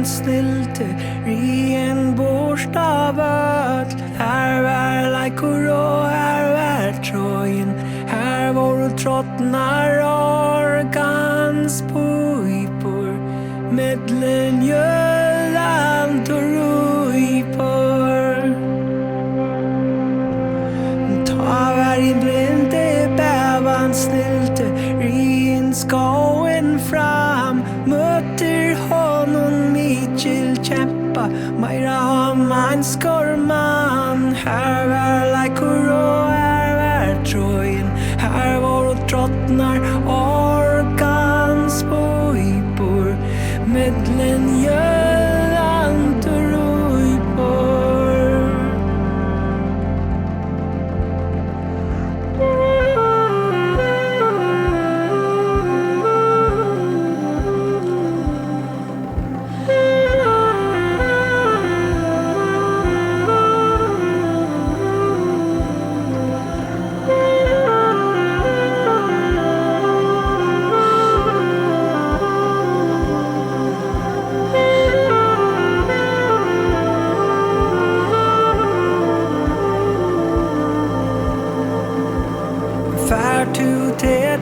stilte ren bokstavöl. Här var lajkor och här var tröjen. Här var trottnar organs pojpor. Medlen jöland och rojpor. Ta varje brände bävan stilte ren skauen fram. Möter honom Mitchell kämpa Majra om en skorman. Här var lajkor och här var tröjen. Här var trottnar organs pojpor. Medlen jöland och rojpor.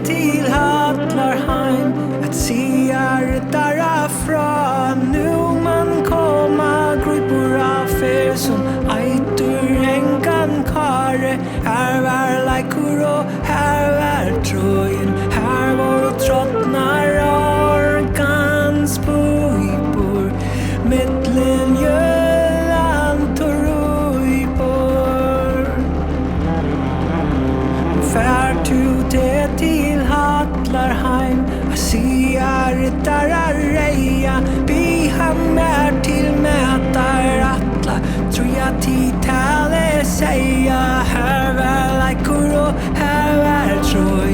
Till Hatlarheim att se rättare från. Nu man komma grupper av er som Teitur Angankári. Här var lajkor och här var tröjen. Här var trottnar organs pojpor. Medlen jöland och rojpor. Till Hatlarheim Asia ryttare reja Bihammar till mätar attla Tror jag titale säga. Här var lajkor och här var tröj.